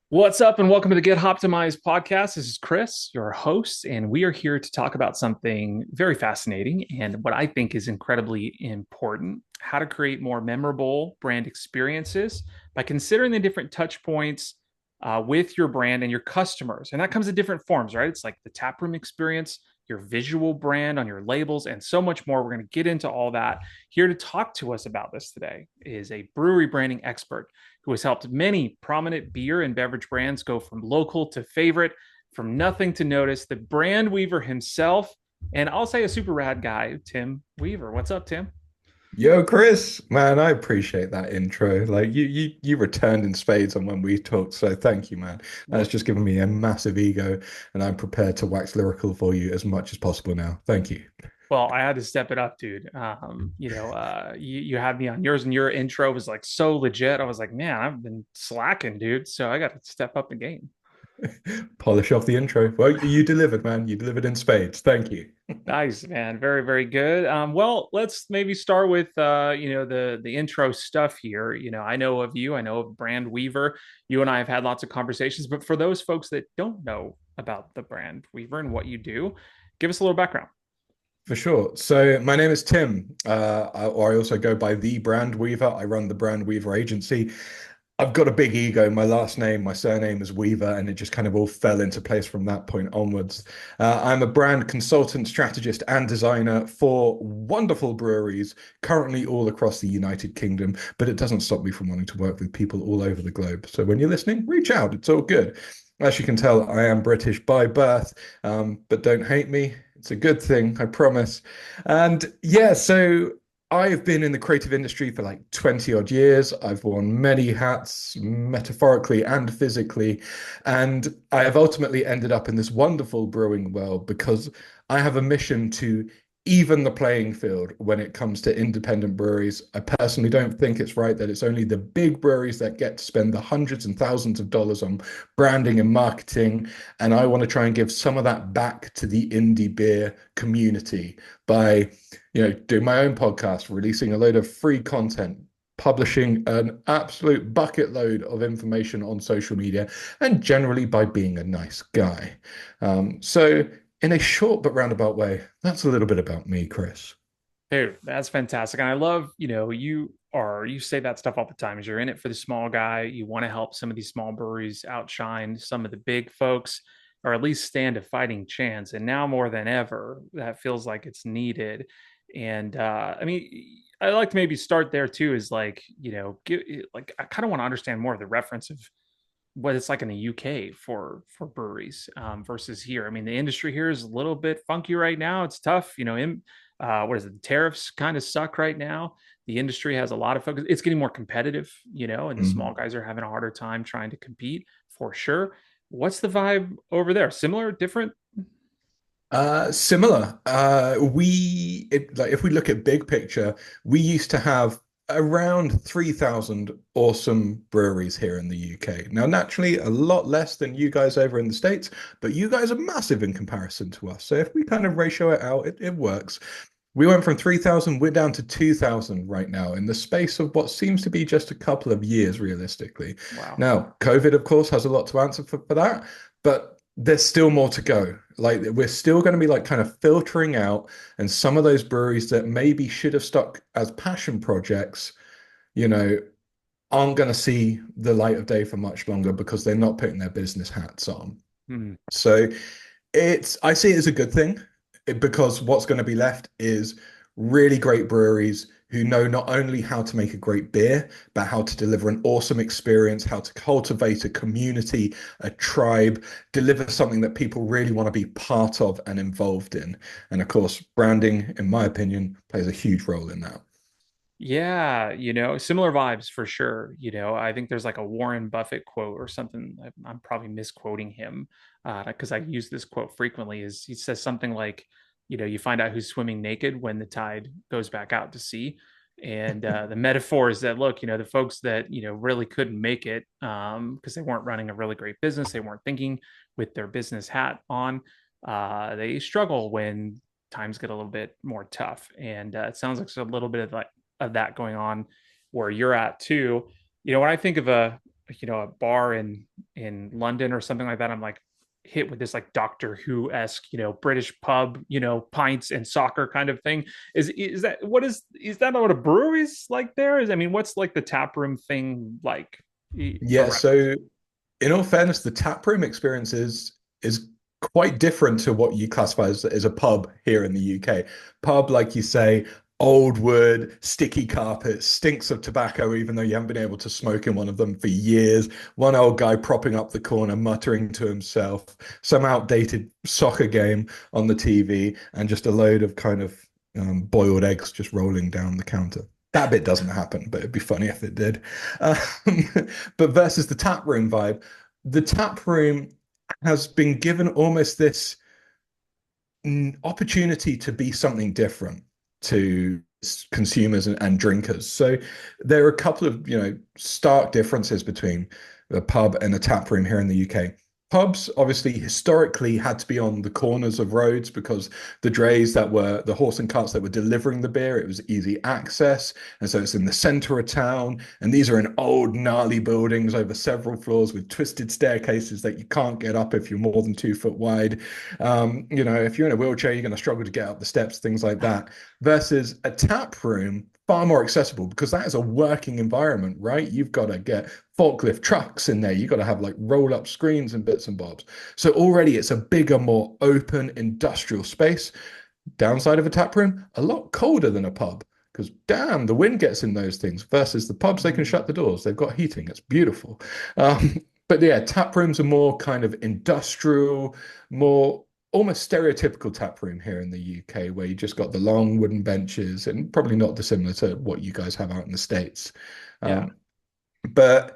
What's up, and welcome to the Get Optimized podcast. This is Chris, your host, and we are here to talk about something very fascinating and what I think is incredibly important: how to create more memorable brand experiences by considering the different touch points with your brand and your customers. And that comes in different forms, right? It's like the taproom experience, your visual brand on your labels, and so much more. We're going to get into all that. Here to talk to us about this today is a brewery branding expert who has helped many prominent beer and beverage brands go from local to favorite, from nothing to notice. The brand weaver himself, and I'll say a super rad guy, Tim Weaver. What's up, Tim? Yo, Chris, man, I appreciate that intro. Like you returned in spades on when we talked, so thank you, man. That's Well, just given me a massive ego, and I'm prepared to wax lyrical for you as much as possible now. Thank you. well, I had to step it up, dude. You had me on yours, and your intro was like so legit. I was like, man, I've been slacking, dude. So I got to step up the game. Polish off the intro. Well, you delivered, man. You delivered in spades. Thank you. Nice, man. Very, very good. Well, let's maybe start with the intro stuff here. I know of you, I know of Brand Weaver. You and I have had lots of conversations, but for those folks that don't know about the Brand Weaver and what you do, give us a little background. For sure. So my name is Tim, or I also go by the Brand Weaver. I run the Brand Weaver agency. I've got a big ego. My last name, my surname is Weaver, and it just kind of all fell into place from that point onwards. I'm a brand consultant, strategist, and designer for wonderful breweries, currently all across the United Kingdom, but it doesn't stop me from wanting to work with people all over the globe. So when you're listening, reach out. It's all good. As you can tell, I am British by birth, but don't hate me. It's a good thing, I promise. And yeah, so I've been in the creative industry for like 20 odd years. I've worn many hats, metaphorically and physically. And I have ultimately ended up in this wonderful brewing world because I have a mission to even the playing field when it comes to independent breweries. I personally don't think it's right that it's only the big breweries that get to spend the hundreds and thousands of dollars on branding and marketing. And I want to try and give some of that back to the indie beer community by doing my own podcast, releasing a load of free content, publishing an absolute bucket load of information on social media, and generally by being a nice guy. So, in a short but roundabout way, that's a little bit about me, Chris. Dude, that's fantastic. And I love, you say that stuff all the time is you're in it for the small guy. You want to help some of these small breweries outshine some of the big folks, or at least stand a fighting chance. And now more than ever, that feels like it's needed. And I mean, I like to maybe start there too, is like, like I kind of want to understand more of the reference of what it's like in the UK for breweries versus here. I mean, the industry here is a little bit funky right now. It's tough, what is it? The tariffs kind of suck right now. The industry has a lot of focus. It's getting more competitive, and the small Mhm. guys are having a harder time trying to compete for sure. What's the vibe over there? Similar, different? Similar. Like if we look at big picture, we used to have around 3,000 awesome breweries here in the UK. Now, naturally, a lot less than you guys over in the States, but you guys are massive in comparison to us. So if we kind of ratio it out, it works. We went from 3,000, we're down to 2,000 right now in the space of what seems to be just a couple of years, realistically. Wow. Now, COVID, of course, has a lot to answer for that, but there's still more to go. Like, we're still going to be like kind of filtering out, and some of those breweries that maybe should have stuck as passion projects, you know, aren't going to see the light of day for much longer because they're not putting their business hats on. Hmm. So I see it as a good thing because what's going to be left is really great breweries who know not only how to make a great beer, but how to deliver an awesome experience, how to cultivate a community, a tribe, deliver something that people really want to be part of and involved in. And of course, branding, in my opinion, plays a huge role in that. Yeah, similar vibes for sure. I think there's like a Warren Buffett quote or something. I'm probably misquoting him because I use this quote frequently. Is he says something like, you find out who's swimming naked when the tide goes back out to sea. And the metaphor is that, look, the folks that, really couldn't make it because they weren't running a really great business, they weren't thinking with their business hat on, they struggle when times get a little bit more tough. And it sounds like there's a little bit of that going on where you're at too. When I think of a bar in London or something like that, I'm like hit with this like Doctor Who-esque, British pub, pints and soccer kind of thing. Is that what is that what a brewery's like there? I mean, what's like the taproom thing like Yeah, around? so in all fairness, the taproom experience is quite different to what you classify as a pub here in the UK. Pub, like you say, old wood, sticky carpet, stinks of tobacco, even though you haven't been able to smoke in one of them for years. One old guy propping up the corner, muttering to himself, some outdated soccer game on the TV, and just a load of kind of boiled eggs just rolling down the counter. That bit doesn't happen, but it'd be funny if it did. Um, but versus the tap room vibe, the tap room has been given almost this opportunity to be something different to consumers and drinkers. So there are a couple of, stark differences between a pub and a tap room here in the UK. Pubs obviously historically had to be on the corners of roads because the horse and carts that were delivering the beer, it was easy access. And so it's in the center of town. And these are in old, gnarly buildings over several floors with twisted staircases that you can't get up if you're more than 2 foot wide. If you're in a wheelchair, you're going to struggle to get up the steps, things like that. Versus a tap room, far more accessible because that is a working environment, right? You've got to get forklift trucks in there. You've got to have like roll up screens and bits and bobs. So already it's a bigger, more open industrial space. Downside of a tap room, a lot colder than a pub because damn, the wind gets in those things versus the pubs, they can shut the doors. They've got heating. It's beautiful. But yeah, tap rooms are more kind of industrial, more almost stereotypical tap room here in the UK, where you just got the long wooden benches and probably not dissimilar to what you guys have out in the States. Yeah. Um, but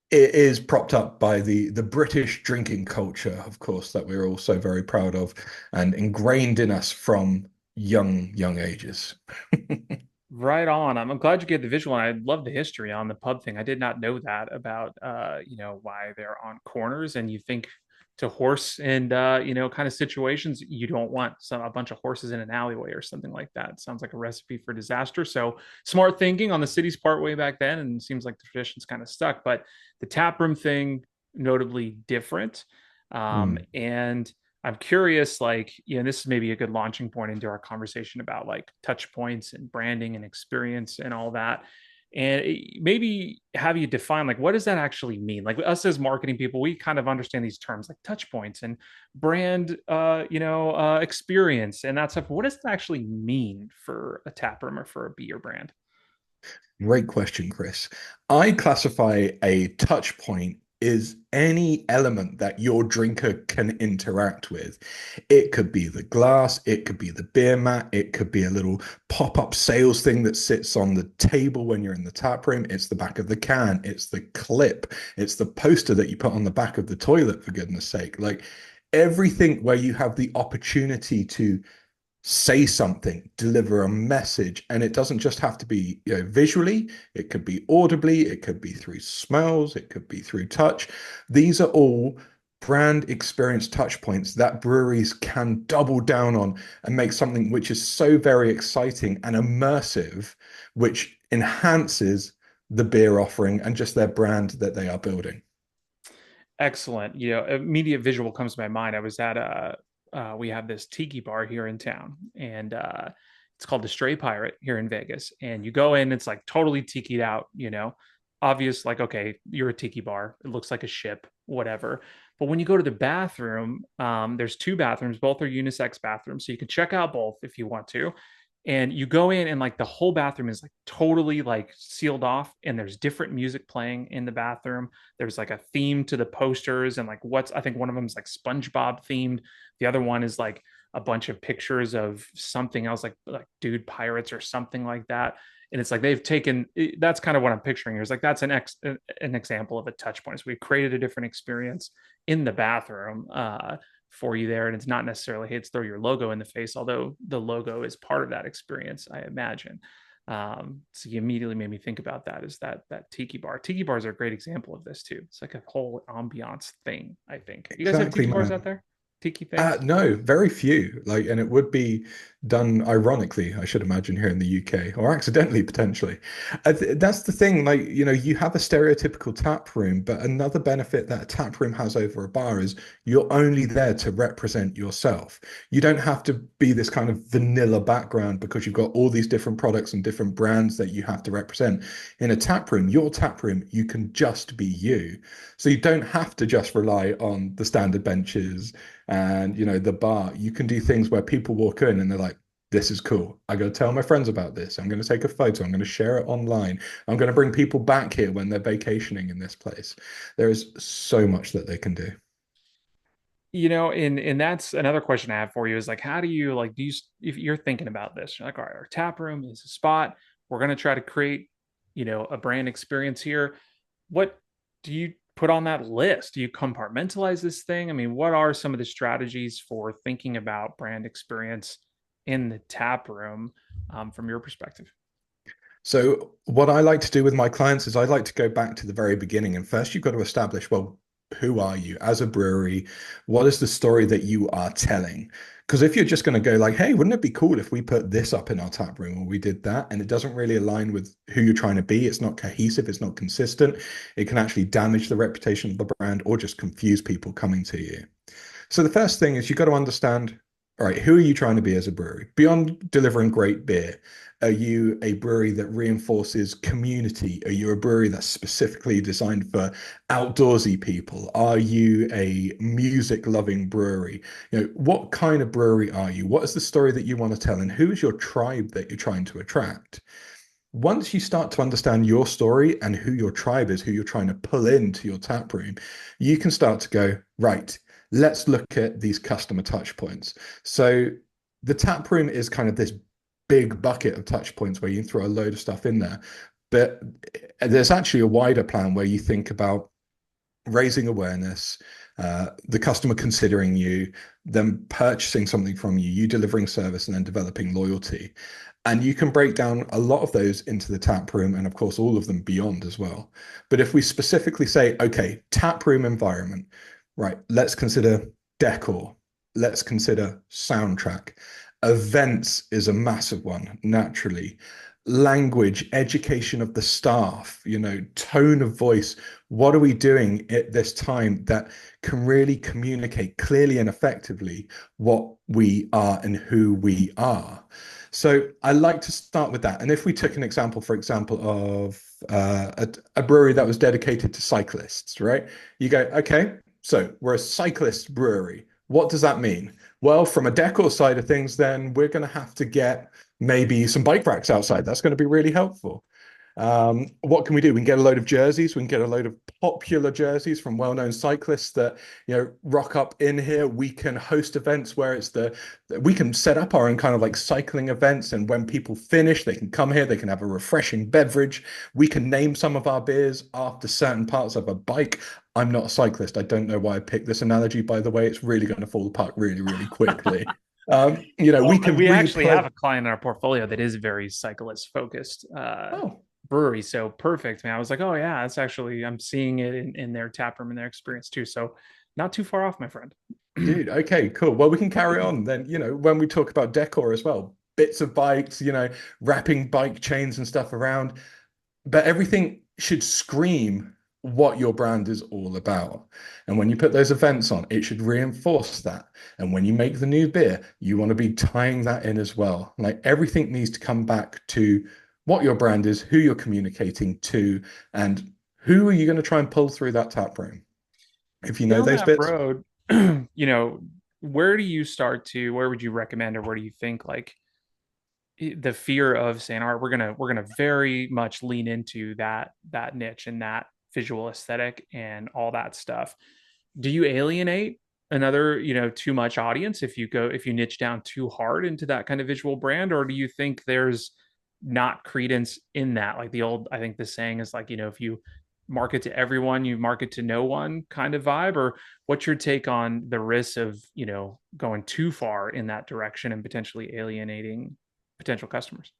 it is propped up by the British drinking culture, of course, that we're all so very proud of and ingrained in us from young ages. Right on. I'm glad you get the visual. And I love the history on the pub thing. I did not know that about why they're on corners. And you think to horse and kind of situations, you don't want a bunch of horses in an alleyway or something like that. Sounds like a recipe for disaster. So smart thinking on the city's part way back then, and it seems like the tradition's kind of stuck. But the taproom thing, notably different. Mm. And I'm curious, like, this is maybe a good launching point into our conversation about like touch points and branding and experience and all that. And maybe have you define like what does that actually mean? Like us as marketing people, we kind of understand these terms like touch points and brand, experience and that stuff. What does that actually mean for a tap room or for a beer brand? Great question, Chris. I classify a touch point is any element that your drinker can interact with. It could be the glass, it could be the beer mat, it could be a little pop-up sales thing that sits on the table when you're in the tap room. It's the back of the can, it's the clip, it's the poster that you put on the back of the toilet, for goodness sake. Like everything where you have the opportunity to say something, deliver a message, and it doesn't just have to be, visually, it could be audibly, it could be through smells, it could be through touch. These are all brand experience touch points that breweries can double down on and make something which is so very exciting and immersive, which enhances the beer offering and just their brand that they are building. Excellent. Immediate visual comes to my mind. I was at we have this tiki bar here in town, and it's called the Stray Pirate here in Vegas. And you go in, it's like totally tikied out, obvious, like, okay, you're a tiki bar. It looks like a ship, whatever. But when you go to the bathroom, there's two bathrooms, both are unisex bathrooms. So you can check out both if you want to. And you go in and like the whole bathroom is like totally like sealed off, and there's different music playing in the bathroom. There's like a theme to the posters, and like I think one of them is like SpongeBob themed. The other one is like a bunch of pictures of something else, like Dude Pirates or something like that. And it's like they've taken that's kind of what I'm picturing here. Is like that's an example of a touch point. So we've created a different experience in the bathroom for you there, and it's not necessarily hey, it's throw your logo in the face, although the logo is part of that experience, I imagine. So you immediately made me think about that. Is that tiki bar? Tiki bars are a great example of this too. It's like a whole ambiance thing. I think you guys have Exactly, tiki bars out man. there. tiki things? No, very few. Like, and it would be done ironically, I should imagine, here in the UK, or accidentally potentially. That's the thing. Like, you have a stereotypical tap room, but another benefit that a tap room has over a bar is you're only there to represent yourself. You don't have to be this kind of vanilla background because you've got all these different products and different brands that you have to represent. In a tap room, your tap room, you can just be you. So you don't have to just rely on the standard benches and the bar. You can do things where people walk in and they're like, this is cool. I got to tell my friends about this. I'm going to take a photo. I'm going to share it online. I'm going to bring people back here when they're vacationing in this place. There is so much that they can do. And that's another question I have for you is like, how do you like, if you're thinking about this, you're like, all right, our tap room is a spot. We're going to try to create, a brand experience here. What do you put on that list? Do you compartmentalize this thing? I mean, what are some of the strategies for thinking about brand experience in the tap room, from your perspective? So, what I like to do with my clients is I like to go back to the very beginning. And first, you've got to establish, well, who are you as a brewery? What is the story that you are telling? Because if you're just going to go like, hey, wouldn't it be cool if we put this up in our tap room or we did that? And it doesn't really align with who you're trying to be. It's not cohesive. It's not consistent. It can actually damage the reputation of the brand or just confuse people coming to you. So the first thing is you've got to understand, all right, who are you trying to be as a brewery? Beyond delivering great beer, are you a brewery that reinforces community? Are you a brewery that's specifically designed for outdoorsy people? Are you a music loving brewery? What kind of brewery are you? What is the story that you want to tell? And who is your tribe that you're trying to attract? Once you start to understand your story and who your tribe is, who you're trying to pull into your tap room, you can start to go, right, let's look at these customer touch points. So the tap room is kind of this big bucket of touch points where you can throw a load of stuff in there. But there's actually a wider plan where you think about raising awareness, the customer considering you, them purchasing something from you, you delivering service, and then developing loyalty. And you can break down a lot of those into the tap room and, of course, all of them beyond as well. But if we specifically say, okay, tap room environment, right, let's consider decor, let's consider soundtrack. Events is a massive one, naturally. Language, education of the staff, tone of voice. What are we doing at this time that can really communicate clearly and effectively what we are and who we are? So I like to start with that. And if we took an example, for example, of a brewery that was dedicated to cyclists, right? You go, okay, so we're a cyclist brewery. What does that mean? Well, from a decor side of things, then we're going to have to get maybe some bike racks outside. That's going to be really helpful. What can we do? We can get a load of jerseys. We can get a load of popular jerseys from well-known cyclists that rock up in here. We can host events where we can set up our own kind of like cycling events, and when people finish, they can come here. They can have a refreshing beverage. We can name some of our beers after certain parts of a bike. I'm not a cyclist. I don't know why I picked this analogy, by the way. It's really going to fall apart really, really quickly. Well, We can we actually have replay. a client in our portfolio that is very cyclist focused, Oh, brewery. So perfect, man. I was like, oh yeah, that's actually, I'm seeing it in their tap room and their experience too. So not too far off, my friend. dude, okay, cool. Well, we can carry on then, when we talk about decor as well, bits of bikes, wrapping bike chains and stuff around, but everything should scream what your brand is all about. And when you put those events on, it should reinforce that. And when you make the new beer, you want to be tying that in as well. Like everything needs to come back to what your brand is, who you're communicating to, and who are you going to try and pull through that tap room? If you know Down those that bits. road, where do you start to, where would you recommend, or where do you think like the fear of saying, all right, we're gonna very much lean into that niche and that visual aesthetic and all that stuff. Do you alienate another, too much audience if you niche down too hard into that kind of visual brand, or do you think there's not credence in that? Like I think the saying is like, if you market to everyone, you market to no one kind of vibe, or what's your take on the risk of, going too far in that direction and potentially alienating potential customers?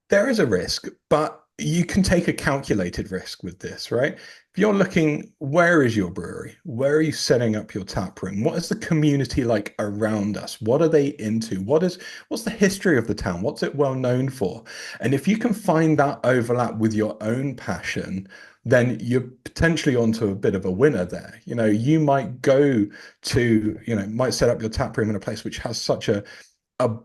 There is a risk, but you can take a calculated risk with this, right? If you're looking, where is your brewery? Where are you setting up your tap room? What is the community like around us? What are they into? What's the history of the town? What's it well known for? And if you can find that overlap with your own passion, then you're potentially onto a bit of a winner there. You might go to, might set up your tap room in a place which has such a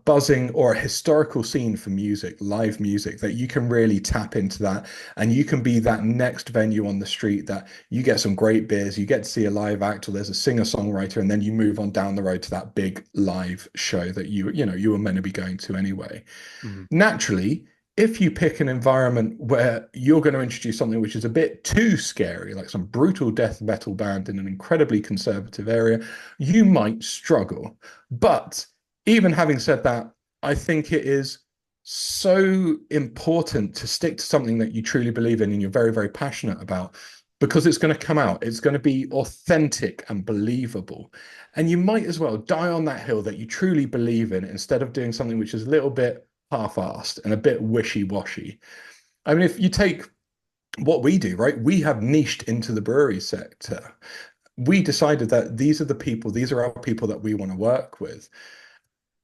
buzzing or a historical scene for music, live music, that you can really tap into that. And you can be that next venue on the street that you get some great beers, you get to see a live act, or there's a singer-songwriter, and then you move on down the road to that big live show that you were meant to be going to anyway. Mhm. Naturally, if you pick an environment where you're going to introduce something which is a bit too scary, like some brutal death metal band in an incredibly conservative area, you might struggle. But even having said that, I think it is so important to stick to something that you truly believe in and you're very, very passionate about, because it's going to come out. It's going to be authentic and believable. And you might as well die on that hill that you truly believe in instead of doing something which is a little bit half-assed and a bit wishy-washy. I mean, if you take what we do, right? We have niched into the brewery sector. We decided that these are our people that we want to work with.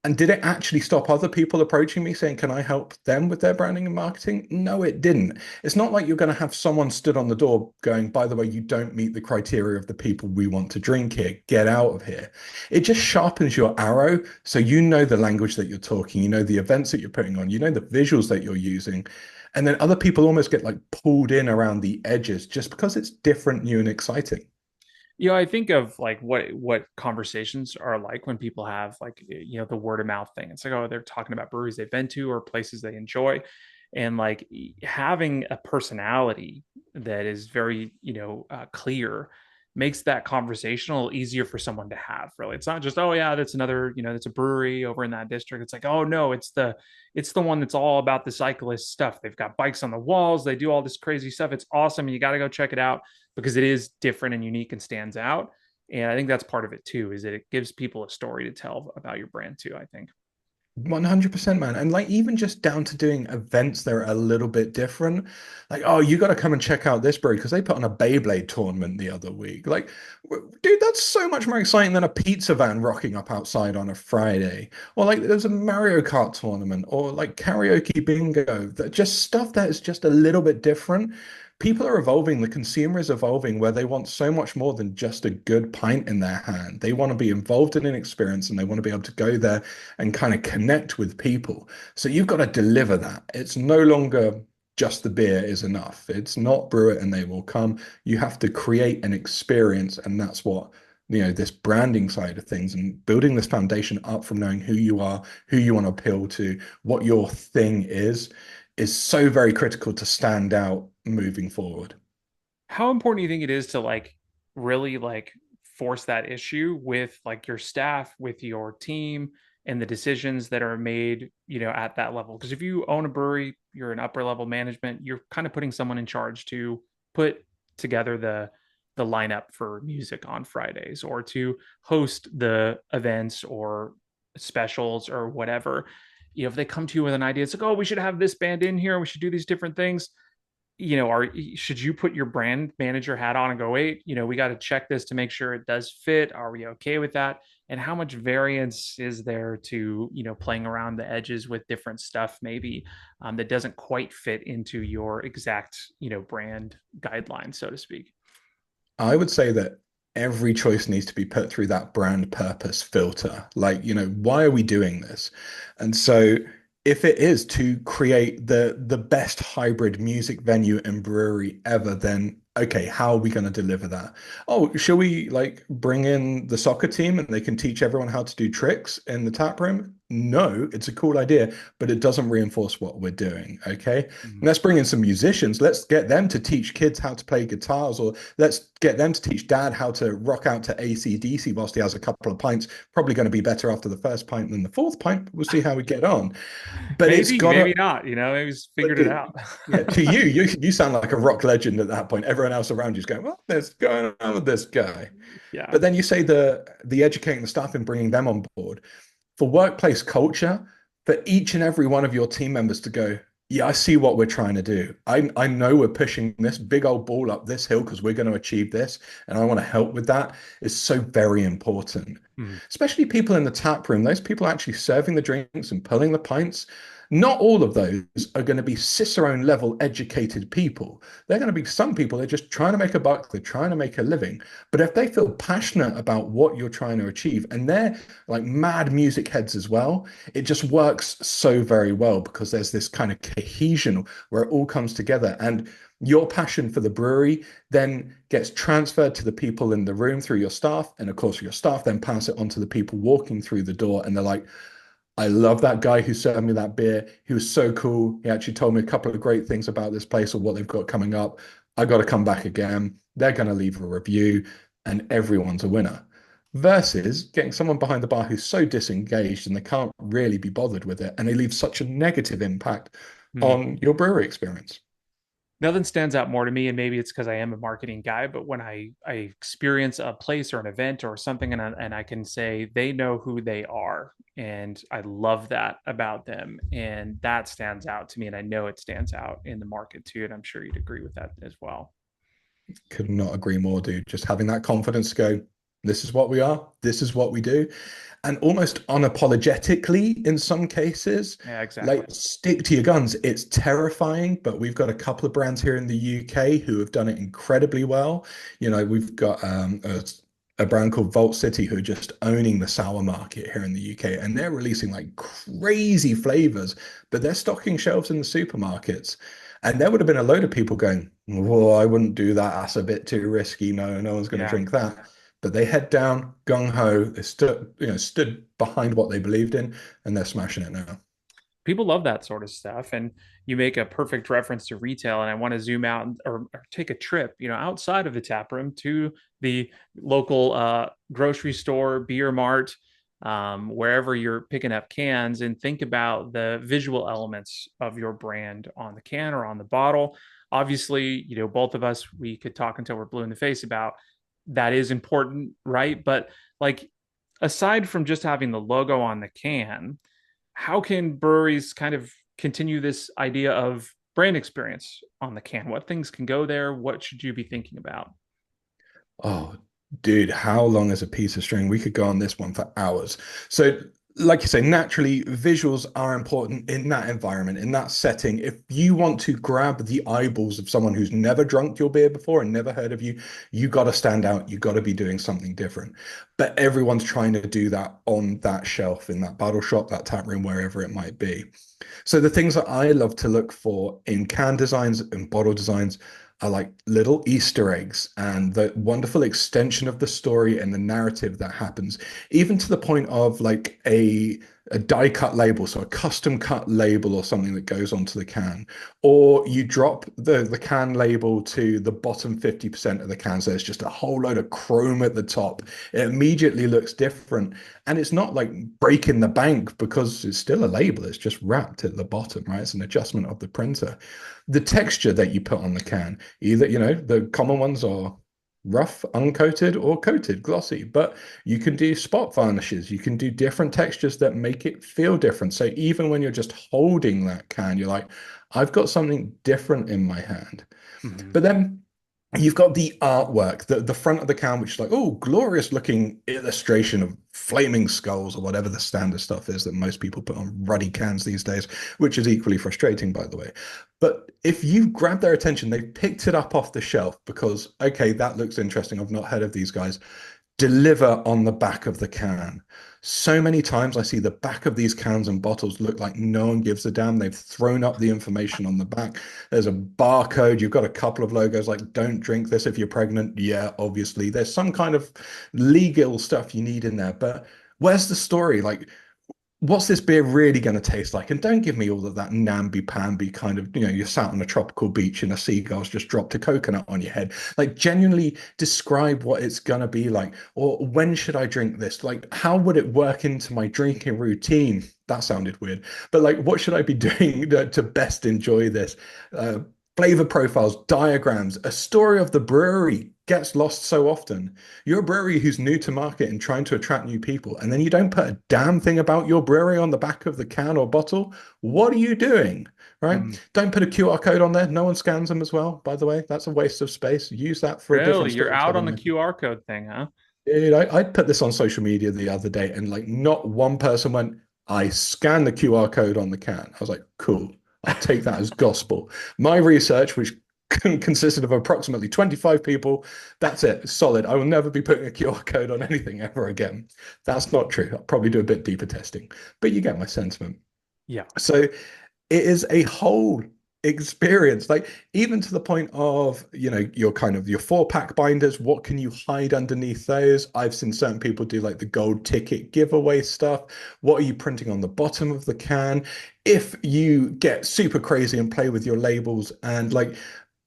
And did it actually stop other people approaching me saying, can I help them with their branding and marketing? No, it didn't. It's not like you're going to have someone stood on the door going, by the way, you don't meet the criteria of the people we want to drink here. Get out of here. It just sharpens your arrow. So you know the language that you're talking, you know the events that you're putting on, you know the visuals that you're using. And then other people almost get like pulled in around the edges just because it's different, new, and exciting. I think of like what conversations are like when people have like the word of mouth thing. It's like, oh, they're talking about breweries they've been to or places they enjoy, and like having a personality that is very clear makes that conversational easier for someone to have. Really, it's not just, oh yeah, that's another, that's a brewery over in that district. It's like, oh no, it's the one that's all about the cyclist stuff. They've got bikes on the walls, they do all this crazy stuff. It's awesome. You got to go check it out because it is different and unique and stands out. And I think that's part of it too, is that it gives people a story to tell about your brand too, I think. 100%, man. And like even just down to doing events that are a little bit different. Like, oh, you got to come and check out this brewery because they put on a Beyblade tournament the other week. Like, dude, that's so much more exciting than a pizza van rocking up outside on a Friday. Or like there's a Mario Kart tournament or like karaoke bingo. That just stuff that is just a little bit different. People are evolving, the consumer is evolving where they want so much more than just a good pint in their hand. They want to be involved in an experience and they want to be able to go there and kind of connect with people. So you've got to deliver that. It's no longer just the beer is enough. It's not brew it and they will come. You have to create an experience, and that's what this branding side of things and building this foundation up from knowing who you are, who you want to appeal to, what your thing is so very critical to stand out moving forward. How important do you think it is to like really like force that issue with like your staff, with your team, and the decisions that are made, at that level? Because if you own a brewery, you're an upper level management, you're kind of putting someone in charge to put together the lineup for music on Fridays or to host the events or specials or whatever. If they come to you with an idea, it's like, oh, we should have this band in here, we should do these different things. Should you put your brand manager hat on and go, wait, we got to check this to make sure it does fit? Are we okay with that? And how much variance is there to, playing around the edges with different stuff, maybe that doesn't quite fit into your exact, brand guidelines, so to speak? I would say that every choice needs to be put through that brand purpose filter. Like, why are we doing this? And so if it is to create the best hybrid music venue and brewery ever, then okay, how are we going to deliver that? Oh, shall we like bring in the soccer team and they can teach everyone how to do tricks in the tap room? No, it's a cool idea, but it doesn't reinforce what we're doing. Okay. Mhm. Let's bring in some musicians. Let's get them to teach kids how to play guitars, or let's get them to teach dad how to rock out to AC/DC whilst he has a couple of pints. Probably going to be better after the first pint than the fourth pint. We'll see how we get on. But it's Maybe, got maybe to, not, maybe he's figured it out. yeah, to you sound like a rock legend at that point. Everyone else around you is going, "What is going on with this guy?" Yeah. But then you say the educating the staff and bringing them on board for workplace culture, for each and every one of your team members to go, yeah, I see what we're trying to do. I know we're pushing this big old ball up this hill because we're going to achieve this, and I want to help with that. It's so very important. Mm, Especially people in the tap room, those people actually serving the drinks and pulling the pints. Not all of those are going to be Cicerone level educated people. They're going to be some people, they're just trying to make a buck, they're trying to make a living. But if they feel passionate about what you're trying to achieve, and they're like mad music heads as well, it just works so very well because there's this kind of cohesion where it all comes together. And your passion for the brewery then gets transferred to the people in the room through your staff. And of course, your staff then pass it on to the people walking through the door. And they're like, I love that guy who served me that beer. He was so cool. He actually told me a couple of great things about this place or what they've got coming up. I got to come back again. They're going to leave a review, and everyone's a winner. Versus getting someone behind the bar who's so disengaged and they can't really be bothered with it, and they leave such a negative impact mm. on your brewery experience. Nothing stands out more to me, and maybe it's because I am a marketing guy, but when I experience a place or an event or something, and I can say they know who they are, and I love that about them, and that stands out to me, and I know it stands out in the market too, and I'm sure you'd agree with that as well. Could not agree more, dude. Just having that confidence to go, this is what we are, this is what we do, and almost unapologetically in some cases, Yeah, exactly. like stick to your guns. It's terrifying, but we've got a couple of brands here in the UK who have done it incredibly well. You know, we've got a brand called Vault City who are just owning the sour market here in the UK, and they're releasing like crazy flavors, but they're stocking shelves in the supermarkets. And there would have been a load of people going, "Well, I wouldn't do that. That's a bit too risky. No, no one's going to Yeah. drink that." But they head down, gung ho. They stood behind what they believed in, and they're smashing it now. People love that sort of stuff, and you make a perfect reference to retail, and I want to zoom out or take a trip, outside of the tap room to the local grocery store, beer mart, wherever you're picking up cans, and think about the visual elements of your brand on the can or on the bottle. Obviously, both of us, we could talk until we're blue in the face about that is important, right? But like, aside from just having the logo on the can, how can breweries kind of continue this idea of brand experience on the can? What things can go there? What should you be thinking about? Oh, dude, how long is a piece of string? We could go on this one for hours. So, like you say, naturally, visuals are important in that environment, in that setting. If you want to grab the eyeballs of someone who's never drunk your beer before and never heard of you, you got to stand out. You got to be doing something different. But everyone's trying to do that on that shelf, in that bottle shop, that tap room, wherever it might be. So the things that I love to look for in can designs and bottle designs are like little Easter eggs and the wonderful extension of the story and the narrative that happens, even to the point of like a die cut label, so a custom cut label or something that goes onto the can, or you drop the can label to the bottom 50% of the can, so there's just a whole load of chrome at the top. It immediately looks different, and it's not like breaking the bank because it's still a label. It's just wrapped at the bottom, right? It's an adjustment of the printer. The texture that you put on the can, either, the common ones are rough, uncoated, or coated, glossy, but you can do spot varnishes. You can do different textures that make it feel different. So even when you're just holding that can, you're like, I've got something different in my hand. Mm-hmm. But then you've got the artwork, the front of the can, which is like, oh, glorious looking illustration of flaming skulls or whatever the standard stuff is that most people put on ruddy cans these days, which is equally frustrating, by the way. But if you grab their attention, they've picked it up off the shelf because, okay, that looks interesting. I've not heard of these guys. Deliver on the back of the can. So many times I see the back of these cans and bottles look like no one gives a damn. They've thrown up the information on the back. There's a barcode. You've got a couple of logos like don't drink this if you're pregnant. Yeah, obviously. There's some kind of legal stuff you need in there. But where's the story? Like, what's this beer really going to taste like? And don't give me all of that namby-pamby kind of, you're sat on a tropical beach and a seagull's just dropped a coconut on your head. Like, genuinely describe what it's going to be like. Or when should I drink this? Like, how would it work into my drinking routine? That sounded weird. But like, what should I be doing to best enjoy this? flavor profiles, diagrams, a story of the brewery gets lost so often. You're a brewery who's new to market and trying to attract new people, and then you don't put a damn thing about your brewery on the back of the can or bottle. What are you doing? Right? Mm. Don't put a QR code on there. No one scans them as well, by the way. That's a waste of space. Use that for a Really? different You're out on storytelling the method. QR code thing, huh? Dude, I put this on social media the other day, and like not one person went, I scanned the QR code on the can. I was like, cool, I'll take that as gospel. My research, which consisted of approximately 25 people, that's it, solid. I will never be putting a QR code on anything ever again. That's not true. I'll probably do a bit deeper testing, but you get my sentiment. Yeah. So it is a whole experience, like even to the point of, your kind of your 4-pack binders. What can you hide underneath those? I've seen certain people do like the gold ticket giveaway stuff. What are you printing on the bottom of the can? If you get super crazy and play with your labels, and like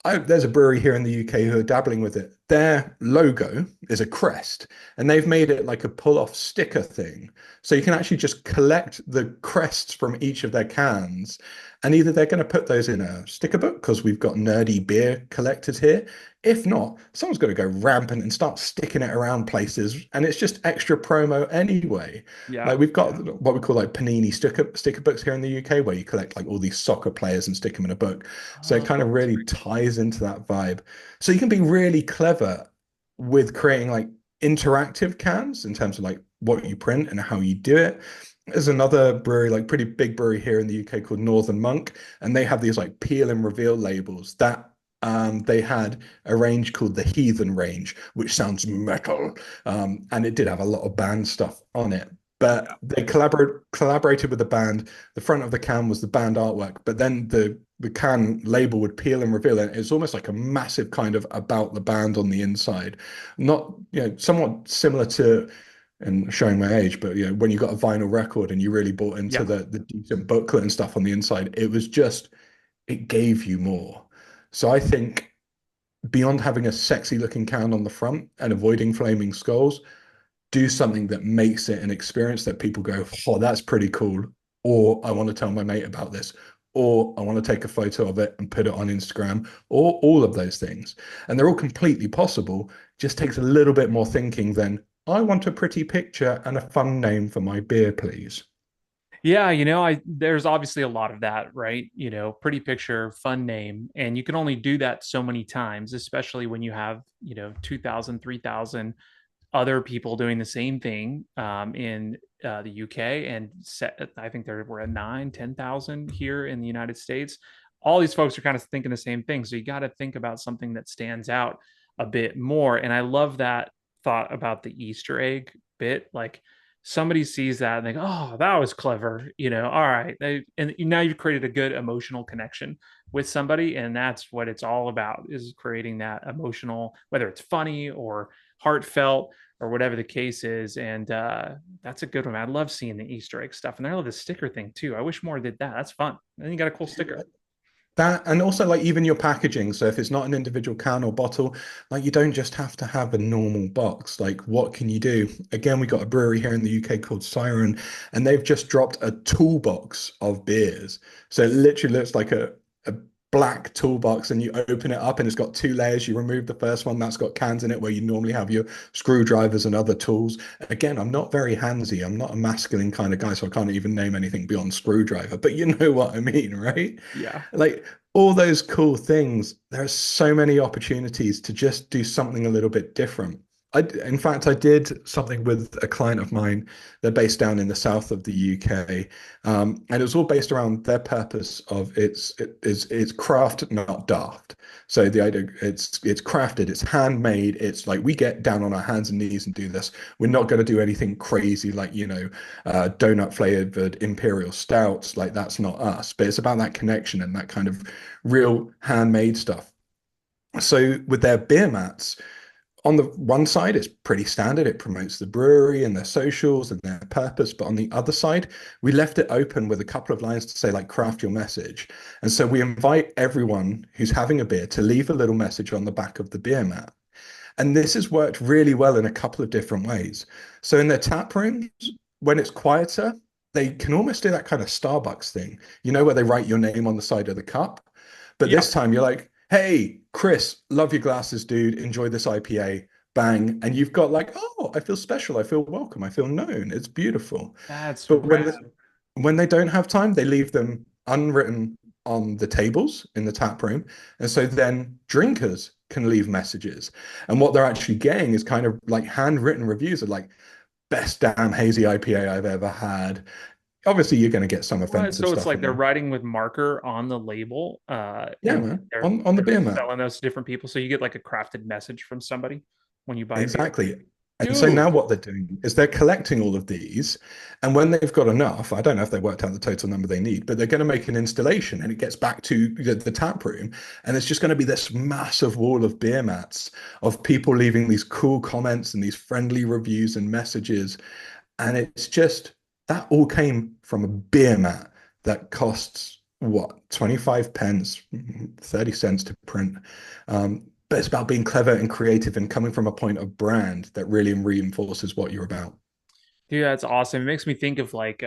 there's a brewery here in the UK who are dabbling with it. Their logo is a crest, and they've made it like a pull-off sticker thing. So you can actually just collect the crests from each of their cans, and either they're going to put those in a sticker book because we've got nerdy beer collectors here. If not, someone's got to go rampant and start sticking it around places, and it's just extra promo anyway. Yeah. Like we've got Yeah. what we call like Panini sticker books here in the UK, where you collect like all these soccer players and stick them in a book. So it kind Oh, of that's really pretty cool. ties into that vibe. So you can be really clever with creating like interactive cans in terms of like what you print and how you do it. There's another brewery, like pretty big brewery here in the UK called Northern Monk, and they have these like peel and reveal labels that they had a range called the Heathen range, which sounds metal, and it did have a lot of band stuff on it. But Yeah. they collaborated with the band. The front of the can was the band artwork, but then the can label would peel and reveal it. It's almost like a massive kind of about the band on the inside, not somewhat similar to, and showing my age, but when you got a vinyl record and you really bought into Yeah. the decent booklet and stuff on the inside, it was just it gave you more. So I think beyond having a sexy looking can on the front and avoiding flaming skulls, do something that makes it an experience that people go, oh, that's pretty cool. Or I want to tell my mate about this. Or I want to take a photo of it and put it on Instagram, or all of those things. And they're all completely possible. Just takes a little bit more thinking than I want a pretty picture and a fun name for my beer, please. Yeah, I there's obviously a lot of that, right? Pretty picture, fun name, and you can only do that so many times, especially when you have, 2,000, 3,000 other people doing the same thing in the UK, and I think we're at 9, 10,000 here in the United States. All these folks are kind of thinking the same thing. So you got to think about something that stands out a bit more. And I love that thought about the Easter egg bit. Like somebody sees that and they go, oh, that was clever. All right. And now you've created a good emotional connection with somebody. And that's what it's all about, is creating that emotional, whether it's funny or heartfelt or whatever the case is. And that's a good one. I love seeing the Easter egg stuff. And I love the sticker thing too. I wish more did that. That's fun. And then you got a cool sticker. That, and also like even your packaging. So if it's not an individual can or bottle, like you don't just have to have a normal box. Like what can you do? Again, we got a brewery here in the UK called Siren, and they've just dropped a toolbox of beers. So it literally looks like a black toolbox, and you open it up and it's got two layers. You remove the first one, that's got cans in it where you normally have your screwdrivers and other tools. Again, I'm not very handsy. I'm not a masculine kind of guy, so I can't even name anything beyond screwdriver, but you know what I mean, right? Yeah. Like all those cool things, there are so many opportunities to just do something a little bit different. In fact, I did something with a client of mine. They're based down in the south of the UK, and it was all based around their purpose of it's craft, not daft. So the idea it's crafted, it's handmade. It's like we get down on our hands and knees and do this. We're not going to do anything crazy like donut flavored imperial stouts. Like that's not us. But it's about that connection and that kind of real handmade stuff. So with their beer mats, on the one side, it's pretty standard. It promotes the brewery and their socials and their purpose. But on the other side, we left it open with a couple of lines to say, like, craft your message. And so we invite everyone who's having a beer to leave a little message on the back of the beer mat. And this has worked really well in a couple of different ways. So in their tap rooms, when it's quieter, they can almost do that kind of Starbucks thing, where they write your name on the side of the cup. But Yeah, this time you're like, hey, Chris, love your glasses, dude. Enjoy this IPA. Bang. And you've got like, oh, I feel special. I feel welcome. I feel known. It's beautiful. that's But rad. when they don't have time, they leave them unwritten on the tables in the tap room. And so then drinkers can leave messages. And what they're actually getting is kind of like handwritten reviews of like, best damn hazy IPA I've ever had. Obviously, you're going to get some Right, offensive so it's stuff like in they're there. won the marker on the label, Yeah, and man. they're On the they're beer mat. selling those to different people. So you get like a crafted message from somebody when you buy a beer. Exactly. And so Dude, now what they're doing is they're collecting all of these. And when they've got enough, I don't know if they worked out the total number they need, but they're going to make an installation and it gets back to the tap room. And it's just going to be this massive wall of beer mats of people leaving these cool comments and these friendly reviews and messages. And it's just that all came from a beer mat that costs what, 25 pence, 30 cents to print. But it's about being clever and creative and coming from a point of brand that really reinforces what you're about. dude, that's awesome. It makes me think of like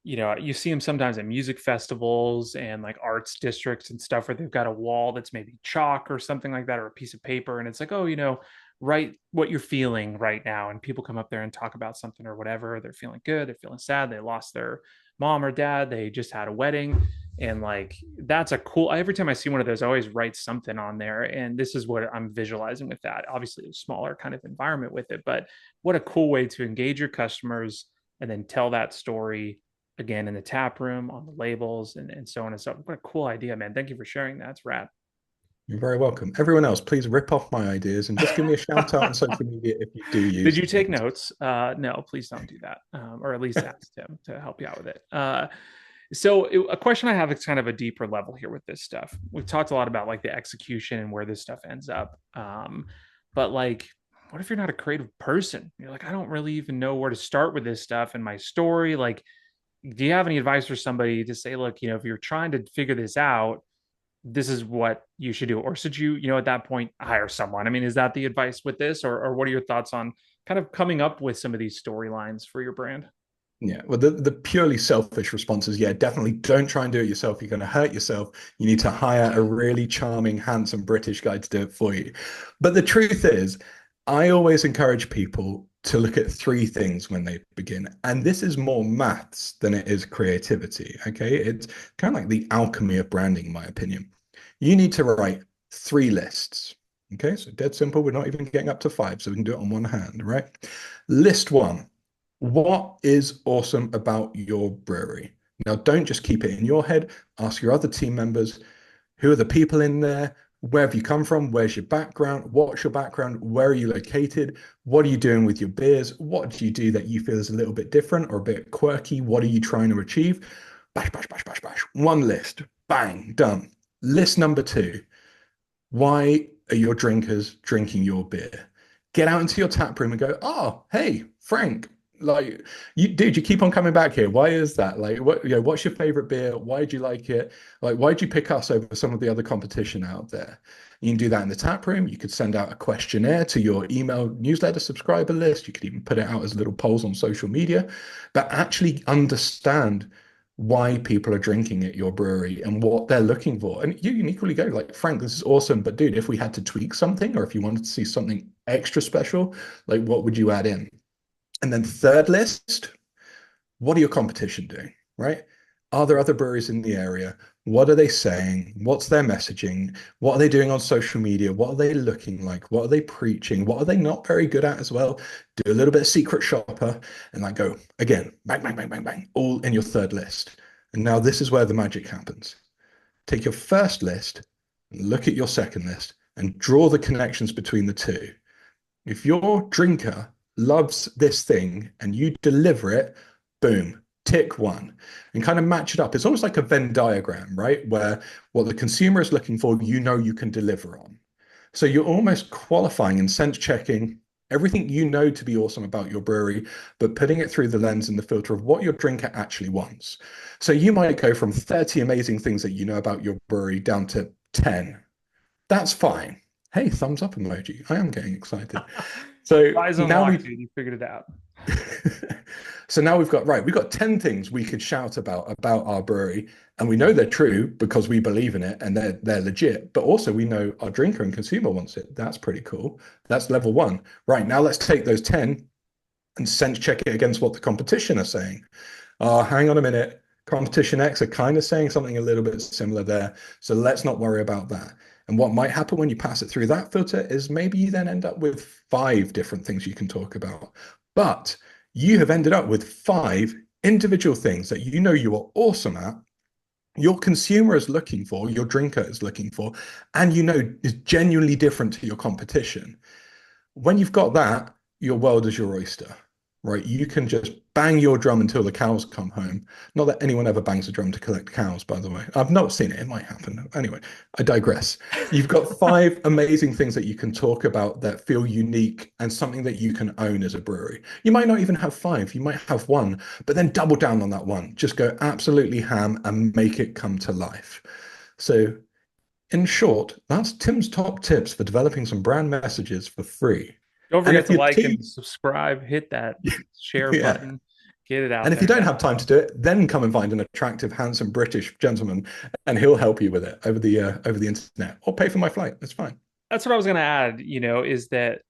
you see them sometimes at music festivals and like arts districts and stuff where they've got a wall that's maybe chalk or something like that or a piece of paper and it's like, oh, write what you're feeling right now, and people come up there and talk about something or whatever. They're feeling good, they're feeling sad, they lost their mom or dad, they just had a wedding, and like that's a cool. Every time I see one of those, I always write something on there, and this is what I'm visualizing with that. Obviously a smaller kind of environment with it, but what a cool way to engage your customers and then tell that story again in the tap room on the labels and so on and so on. What a cool idea, man. Thank you for sharing that. It's rad. You're very welcome. Everyone else, please rip off my ideas and just give me a shout out on social media if you do Did use you take things. notes? No, please don't do that. Or at least ask him to help you out with it. A question I have is kind of a deeper level here with this stuff. We've talked a lot about like the execution and where this stuff ends up. But like, what if you're not a creative person? You're like, I don't really even know where to start with this stuff and my story. Like, do you have any advice for somebody to say, look, if you're trying to figure this out, this is what you should do? Or should you, at that point, hire someone? I mean, is that the advice with this? Or what are your thoughts on kind of coming up with some of these storylines for your brand? Yeah, well, the purely selfish response is, yeah, definitely don't try and do it yourself. You're going to hurt yourself. You need to hire a really charming, handsome British guy to do it for you. But the truth is, I always encourage people to look at three things when they begin. And this is more maths than it is creativity. Okay. It's kind of like the alchemy of branding, in my opinion. You need to write three lists. Okay. So dead simple. We're not even getting up to five. So we can do it on one hand, right? List one. What is awesome about your brewery? Now, don't just keep it in your head. Ask your other team members, who are the people in there? Where have you come from? Where's your background? What's your background? Where are you located? What are you doing with your beers? What do you do that you feel is a little bit different or a bit quirky? What are you trying to achieve? Bash, bash, bash, bash, bash. One list. Bang, done. List number two. Why are your drinkers drinking your beer? Get out into your tap room and go, oh, hey, Frank, like dude, you keep on coming back here. Why is that? Like, what's your favorite beer? Why do you like it? Like, why do you pick us over some of the other competition out there? You can do that in the tap room. You could send out a questionnaire to your email newsletter subscriber list. You could even put it out as little polls on social media, but actually understand why people are drinking at your brewery and what they're looking for. And you can equally go like, Frank, this is awesome, but dude, if we had to tweak something or if you wanted to see something extra special, like what would you add in? And then third list, what are your competition doing, right? Are there other breweries in the area? What are they saying? What's their messaging? What are they doing on social media? What are they looking like? What are they preaching? What are they not very good at as well? Do a little bit of secret shopper and like go again, bang, bang, bang, bang, bang, all in your third list. And now this is where the magic happens. Take your first list, look at your second list, and draw the connections between the two. If your drinker loves this thing and you deliver it, boom, tick one, and kind of match it up. It's almost like a Venn diagram, right? Where what the consumer is looking for, you can deliver on. So you're almost qualifying and sense checking everything you know to be awesome about your brewery, but putting it through the lens and the filter of what your drinker actually wants. So you might go from 30 amazing things that you know about your brewery down to 10. That's fine. Hey, thumbs up emoji. I am getting excited. So Prize now unlocked, we dude. You figured it out. So now we've got 10 things we could shout about our brewery, and we know they're true because we believe in it and they're legit, but also we know our drinker and consumer wants it. That's pretty cool. That's level one. Right, now let's take those 10 and sense check it against what the competition are saying. Oh, hang on a minute. Competition X are kind of saying something a little bit similar there. So let's not worry about that. And what might happen when you pass it through that filter is maybe you then end up with five different things you can talk about. But you have ended up with five individual things that you know you are awesome at, your consumer is looking for, your drinker is looking for, and you know is genuinely different to your competition. When you've got that, your world is your oyster, right? You can just bang your drum until the cows come home. Not that anyone ever bangs a drum to collect cows, by the way. I've not seen it. It might happen. Anyway, I digress. You've got five amazing things that you can talk about that feel unique and something that you can own as a brewery. You might not even have five, you might have one, but then double down on that one. Just go absolutely ham and make it come to life. So in short, that's Tim's top tips for developing some brand messages for free. Don't And forget if to you're like too, and subscribe, hit that share yeah. button, get it And out if you there, don't guys. have time to do it, then come and find an attractive, handsome British gentleman, and he'll help you with it over the internet, or pay for my flight. That's fine. That's what I was going to add, is that,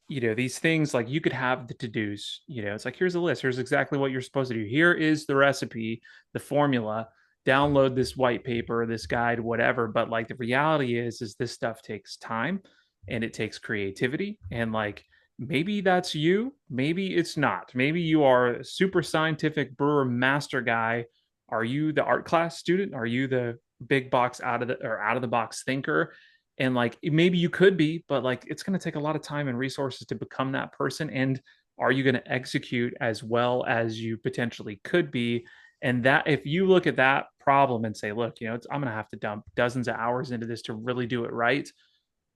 these things like you could have the to-dos, it's like, here's a list. Here's exactly what you're supposed to do. Here is the recipe, the formula, download this white paper, this guide, whatever. But like the reality is this stuff takes time and it takes creativity. And like, maybe that's you, maybe it's not. Maybe you are a super scientific brewer master guy. Are you the art class student? Are you the big box out of the box thinker? And like maybe you could be, but like it's going to take a lot of time and resources to become that person. And are you going to execute as well as you potentially could be? And that if you look at that problem and say, look, I'm going to have to dump dozens of hours into this to really do it right,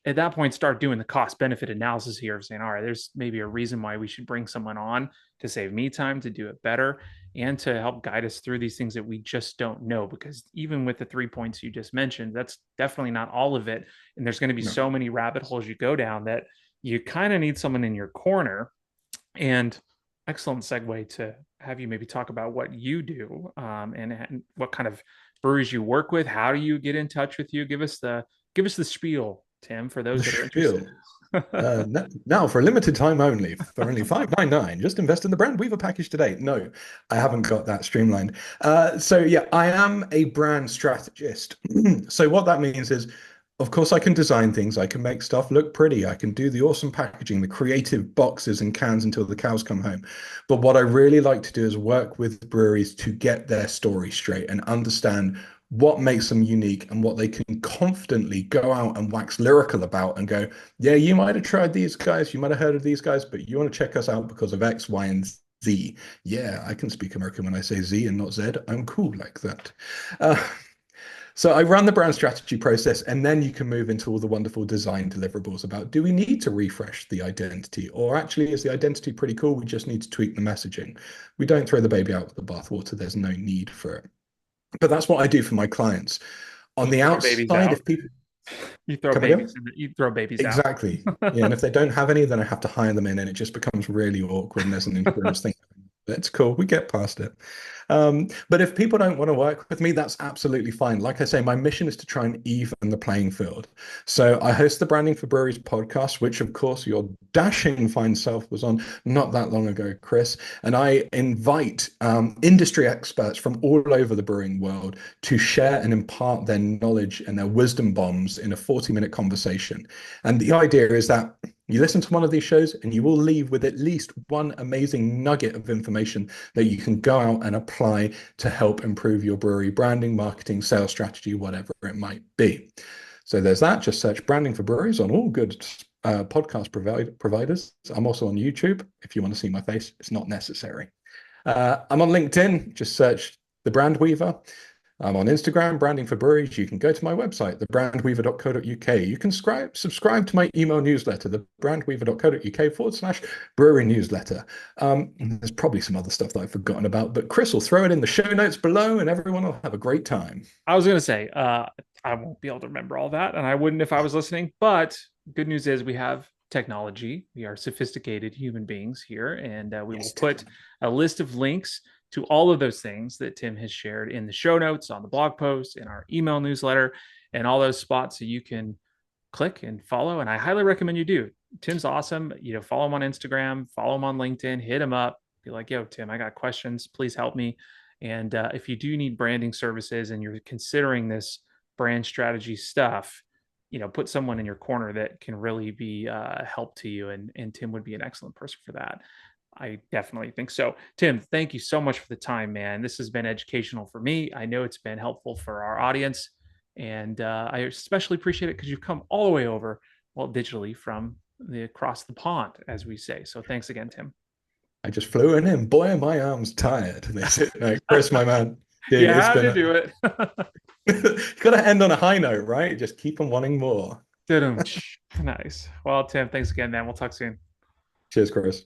at that point start doing the cost benefit analysis here of saying, all right, there's maybe a reason why we should bring someone on to save me time to do it better and to help guide us through these things that we just don't know. Because even with the 3 points you just mentioned, that's definitely not all of it. And there's going to be No, so many rabbit holes you go down that you kind of need someone in your corner. And excellent segue to have you maybe talk about what you do, and what kind of breweries you work with. How do you get in touch with you? Give us the spiel, Tim, for the those that are interested. spiel. Now, for a limited time only, for only 5.99, just invest in the Brand Weaver package today. No, I haven't got that streamlined. So yeah, I am a brand strategist. So what that means is, of course, I can design things. I can make stuff look pretty. I can do the awesome packaging, the creative boxes and cans until the cows come home. But what I really like to do is work with breweries to get their story straight and understand what makes them unique and what they can confidently go out and wax lyrical about and go, yeah, you might have tried these guys, you might have heard of these guys, but you want to check us out because of X, Y, and Z. Yeah, I can speak American when I say Z and not Z. I'm cool like that. Uh, so I run the brand strategy process, and then you can move into all the wonderful design deliverables about, do we need to refresh the identity? Or actually, is the identity pretty cool? We just need to tweak the messaging. We don't throw the baby out with the bathwater. There's no need for it. But that's what I do for my clients. On You the throw babies outside, out. if people You throw come babies again, in. You throw babies out. exactly. Yeah, and if they don't have any, then I have to hire them in, and it just becomes really awkward, and there's an insurance thing. That's cool. We get past it. But if people don't want to work with me, that's absolutely fine. Like I say, my mission is to try and even the playing field. So I host the Branding for Breweries podcast, which of course your dashing fine self was on not that long ago, Chris. And I invite industry experts from all over the brewing world to share and impart their knowledge and their wisdom bombs in a 40-minute conversation. And the idea is that you listen to one of these shows and you will leave with at least one amazing nugget of information that you can go out and apply to help improve your brewery branding, marketing, sales strategy, whatever it might be. So there's that. Just search Branding for Breweries on all good podcast providers. I'm also on YouTube. If you want to see my face, it's not necessary. I'm on LinkedIn. Just search The Brand Weaver. I'm on Instagram, Branding for Breweries. You can go to my website, thebrandweaver.co.uk. You can subscribe to my email newsletter, thebrandweaver.co.uk/brewery newsletter. There's probably some other stuff that I've forgotten about, but Chris will throw it in the show notes below and everyone will have a great time. I was going to say, I won't be able to remember all that, and I wouldn't if I was listening. But good news is we have technology. We are sophisticated human beings here, and we will Yes, put definitely. a list of links to all of those things that Tim has shared in the show notes, on the blog post, in our email newsletter, and all those spots so you can click and follow. And I highly recommend you do. Tim's awesome. Follow him on Instagram, follow him on LinkedIn, hit him up, be like, yo, Tim, I got questions. Please help me. And if you do need branding services and you're considering this brand strategy stuff, put someone in your corner that can really be help to you. And Tim would be an excellent person for that. I definitely think so. Tim, thank you so much for the time, man. This has been educational for me. I know it's been helpful for our audience. And I especially appreciate it because you've come all the way over, well, digitally from across the pond, as we say. So thanks again, Tim. I just flew in and boy, are my arms tired. And they said, no, Chris, my man, dude, You it's had been to do it. you got to end on a high note, right? Just keep on wanting more. Nice. Well, Tim, thanks again, man. We'll talk soon. Cheers, Chris.